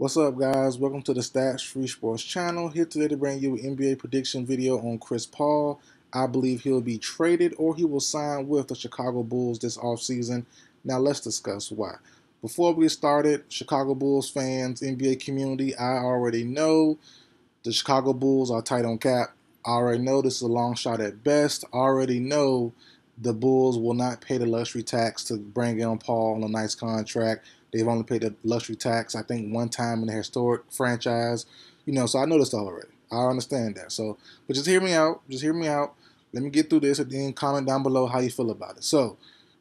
What's up, guys? Welcome to the Stats Free Sports channel. Here today to bring you an NBA prediction video on Chris Paul. I believe he'll be traded or he will sign with the Chicago Bulls this offseason. Now let's discuss why. Before we get started, Chicago Bulls fans, NBA community, I already know the Chicago Bulls are tight on cap. I already know this is a long shot at best. I already know the Bulls will not pay the luxury tax to bring in Paul on a nice contract. They've only paid the luxury tax, I think, one time in the historic franchise. So I know this already. I understand that. But just hear me out. Just hear me out. Let me get through this and then comment down below how you feel about it. So,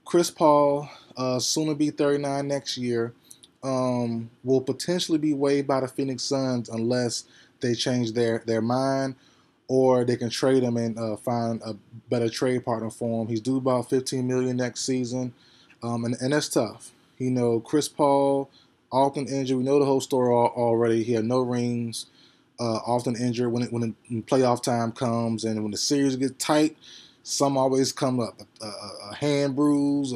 Chris Paul, soon to be 39 next year, will potentially be waived by the Phoenix Suns unless they change their mind or they can trade him and find a better trade partner for him. He's due about $15 million next season, and that's tough. Chris Paul, often injured. We know the whole story already. He had no rings, often injured when playoff time comes, and when the series gets tight, some always come up. A hand bruise,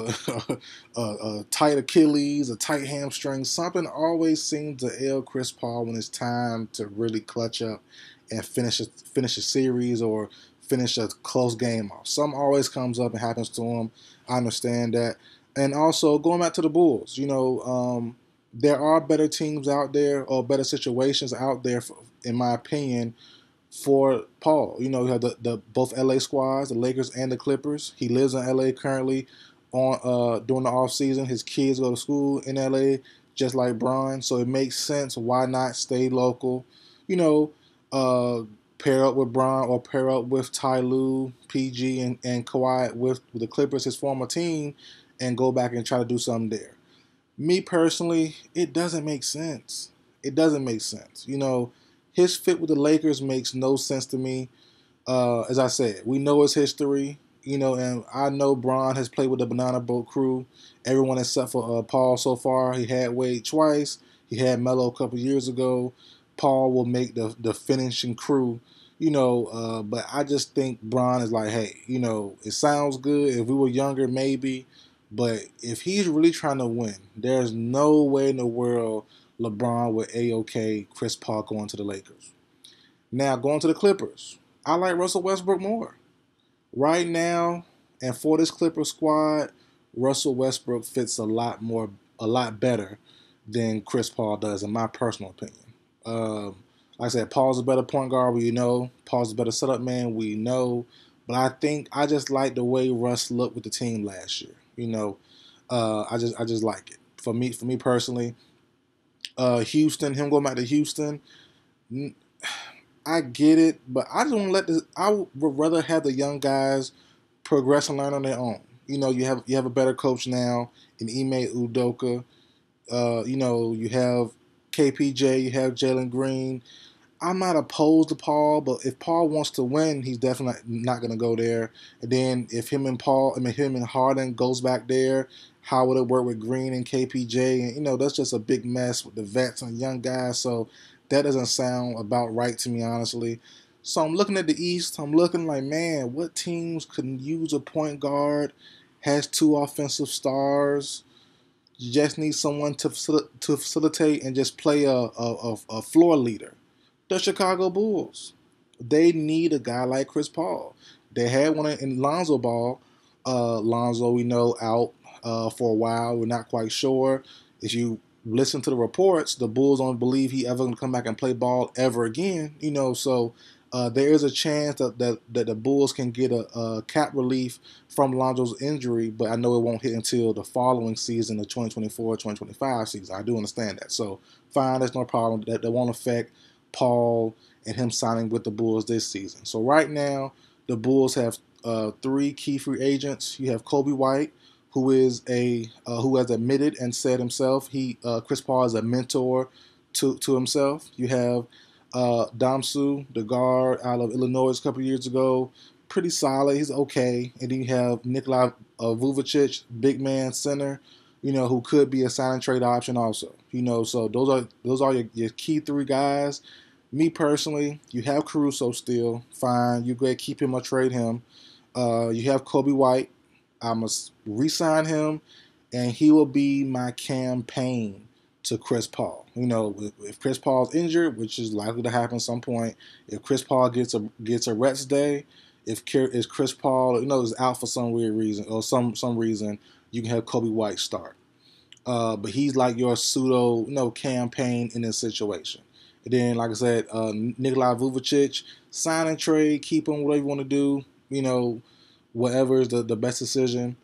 a tight Achilles, a tight hamstring. Something always seems to ail Chris Paul when it's time to really clutch up and finish a series or finish a close game off. Something always comes up and happens to him. I understand that. And also, going back to the Bulls, there are better teams out there or better situations out there, in my opinion, for Paul. You have the both LA squads, the Lakers and the Clippers. He lives in LA currently during the offseason. His kids go to school in LA, just like Bron. So it makes sense. Why not stay local? Pair up with Bron or pair up with Ty Lue, PG, and Kawhi with the Clippers, his former team, and go back and try to do something there. Me personally, it doesn't make sense. It doesn't make sense. His fit with the Lakers makes no sense to me. As I said, we know his history, and I know Bron has played with the Banana Boat crew. Everyone except for Paul so far. He had Wade twice. He had Melo a couple years ago. Paul will make the finishing crew, but I just think Bron is like, hey, it sounds good. If we were younger, maybe. But if he's really trying to win, there's no way in the world LeBron would A-OK Chris Paul going to the Lakers. Now, going to the Clippers, I like Russell Westbrook more. Right now, and for this Clippers squad, Russell Westbrook fits a lot better than Chris Paul does, in my personal opinion. Like I said, Paul's a better point guard, we know. Paul's a better setup man, we know. But I just like the way Russ looked with the team last year. I just like it. For me personally, Houston, him going back to Houston, I get it, but I don't let this. I would rather have the young guys progress and learn on their own. You have a better coach now in Ime Udoka. You have KPJ, you have Jalen Green. I'm not opposed to Paul, but if Paul wants to win, he's definitely not going to go there. And then if him and Harden goes back there, how would it work with Green and KPJ? And, that's just a big mess with the vets and young guys. So that doesn't sound about right to me, honestly. So I'm looking at the East. I'm looking like, man, what teams could use a point guard, has two offensive stars, you just need someone to facilitate and just play a floor leader. The Chicago Bulls. They need a guy like Chris Paul. They had one in Lonzo Ball. Lonzo, we know, out for a while. We're not quite sure. If you listen to the reports, the Bulls don't believe he ever going to come back and play ball ever again. So there is a chance that the Bulls can get a cap relief from Lonzo's injury, but I know it won't hit until the following season, the 2024-2025 season. I do understand that. So fine, there's no problem. That won't affect Paul and him signing with the Bulls this season. So right now, the Bulls have three key free agents. You have Kobe White, who has admitted and said himself Chris Paul is a mentor to himself. You have Damsu, the guard out of Illinois a couple years ago, pretty solid. He's okay. And then you have Nikola Vucevic, big man center, who could be a sign and trade option also. So those are your key three guys. Me personally, you have Caruso still, fine. You go ahead, keep him or trade him. You have Kobe White. I must re-sign him, and he will be my campaign to Chris Paul. If Chris Paul's injured, which is likely to happen at some point, if Chris Paul gets a rest day, if Chris Paul is out for some weird reason or some reason, you can have Kobe White start. But he's like your pseudo campaign in this situation. And then, like I said, Nikolai Vucevic, sign and trade, keep him, whatever you want to do. Whatever is the best decision.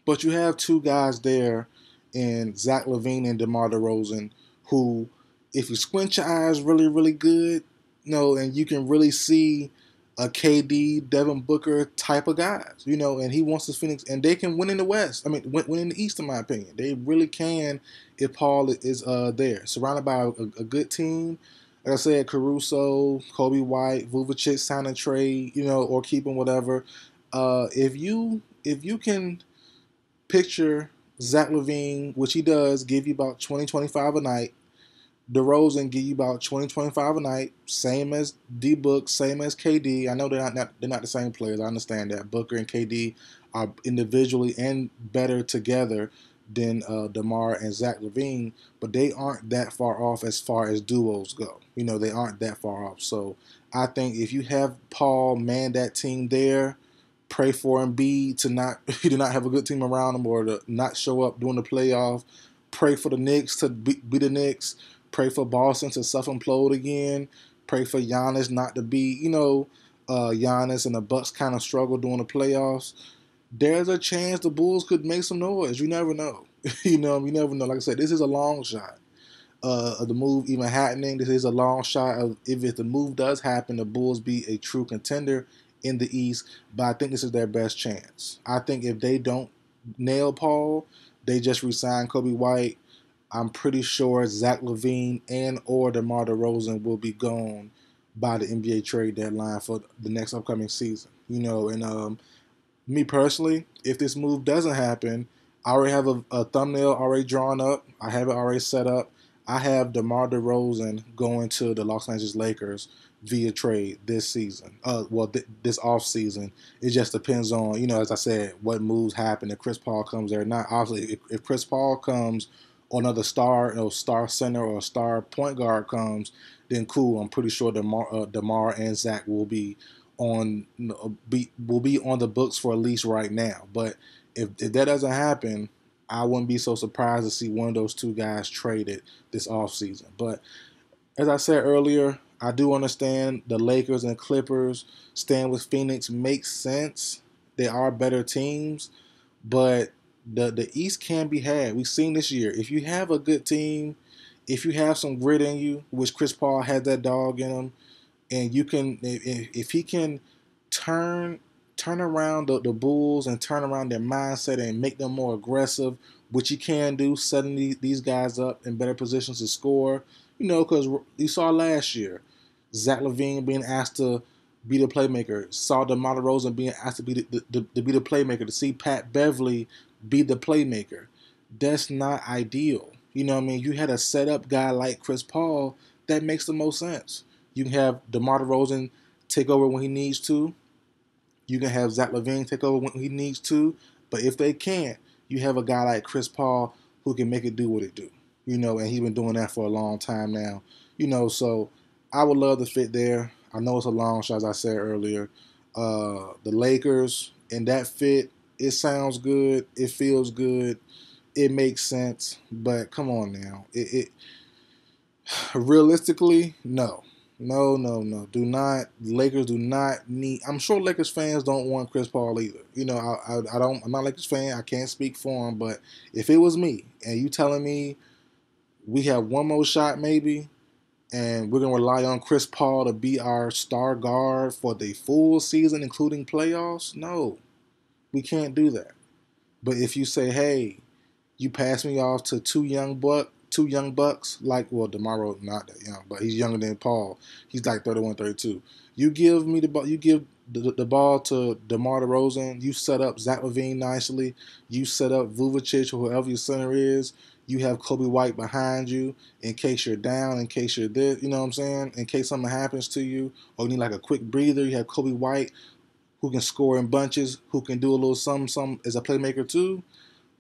But you have two guys there in Zach LaVine and DeMar DeRozan who, if you squint your eyes really, really good, and you can really see a KD, Devin Booker type of guys, and he wants this Phoenix, and they can win in the West. I mean, win in the East, in my opinion. They really can if Paul is there. Surrounded by a good team. Like I said, Caruso, Kobe White, Vucevic, sign and trade, or keep him, whatever. If you can picture Zach LaVine, which he does, give you about 20-25 a night. DeRozan give you about 20-25 a night, same as D-Book, same as KD. I know they're not the same players. I understand that. Booker and KD are individually and better together than DeMar and Zach LaVine, but they aren't that far off as far as duos go. They aren't that far off. So I think if you have Paul man that team there, pray for Embiid to not have a good team around him or to not show up during the playoff. Pray for the Knicks to be the Knicks. Pray for Boston to self-implode again. Pray for Giannis not to be, Giannis and the Bucks kind of struggle during the playoffs. There's a chance the Bulls could make some noise. You never know. You never know. Like I said, this is a long shot of the move even happening. This is a long shot of if the move does happen, the Bulls be a true contender in the East. But I think this is their best chance. I think if they don't nail Paul, they just resign Kobe White. I'm pretty sure Zach LaVine and or DeMar DeRozan will be gone by the NBA trade deadline for the next upcoming season. And me personally, if this move doesn't happen, I already have a thumbnail already drawn up. I have it already set up. I have DeMar DeRozan going to the Los Angeles Lakers via trade this season. This off season. It just depends on, as I said, what moves happen. If Chris Paul comes there or not. Obviously, if Chris Paul comes or another star, star center or star point guard comes, then cool. I'm pretty sure DeMar and Zach will be on the books for at least right now. But if that doesn't happen, I wouldn't be so surprised to see one of those two guys traded this offseason. But as I said earlier, I do understand the Lakers and Clippers staying with Phoenix makes sense. They are better teams, but the East can be had. We've seen this year. If you have a good team, if you have some grit in you, which Chris Paul had that dog in him, and you can, if he can turn around the Bulls and turn around their mindset and make them more aggressive, which he can do, setting these guys up in better positions to score. Because you saw last year, Zach LaVine being asked to be the playmaker, saw DeMar DeRozan being asked to be the playmaker, to see Pat Beverly be the playmaker. That's not ideal. You had a set-up guy like Chris Paul, that makes the most sense. You can have DeMar DeRozan take over when he needs to. You can have Zach LaVine take over when he needs to. But if they can't, you have a guy like Chris Paul who can make it do what it do. And he's been doing that for a long time now. So I would love to fit there. I know it's a long shot, as I said earlier. The Lakers, and that fit, it sounds good. It feels good. It makes sense. But come on now. Realistically, no. No. Lakers do not need. I'm sure Lakers fans don't want Chris Paul either. I'm not a Lakers fan. I can't speak for him. But if it was me and you telling me we have one more shot maybe, and we're gonna rely on Chris Paul to be our star guard for the full season, including playoffs, no, we can't do that. But if you say, hey, you pass me off to two young bucks, like, well, DeMar not that young, but he's younger than Paul. He's like 31, 32. You give me the ball. You give the ball to DeMar DeRozan. You set up Zach LaVine nicely. You set up Vucevic or whoever your center is. You have Kobe White behind you in case you're down, in case you're this. You know what I'm saying? In case something happens to you, or you need like a quick breather. You have Kobe White who can score in bunches, who can do a little something as a playmaker too.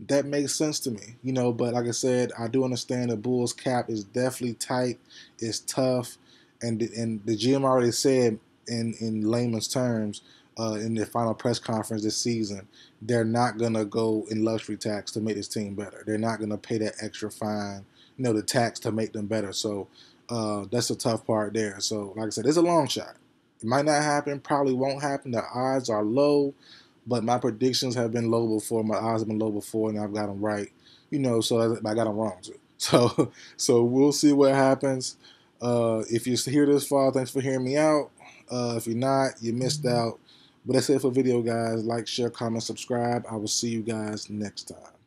that makes sense to me, you know. But like I said, I do understand the Bulls cap is definitely tight, it's tough, and the GM already said in layman's terms in their final press conference this season, they're not gonna go in luxury tax to make this team better. They're not gonna pay that extra fine, you know, the tax to make them better. So that's the tough part there. So like I said, it's a long shot. It might not happen, probably won't happen. The odds are low, but my predictions have been low before. My odds have been low before, and I've got them right. You know, so I got them wrong too. So we'll see what happens. If you're here this far, thanks for hearing me out. If you're not, you missed out. But that's it for video, guys. Like, share, comment, subscribe. I will see you guys next time.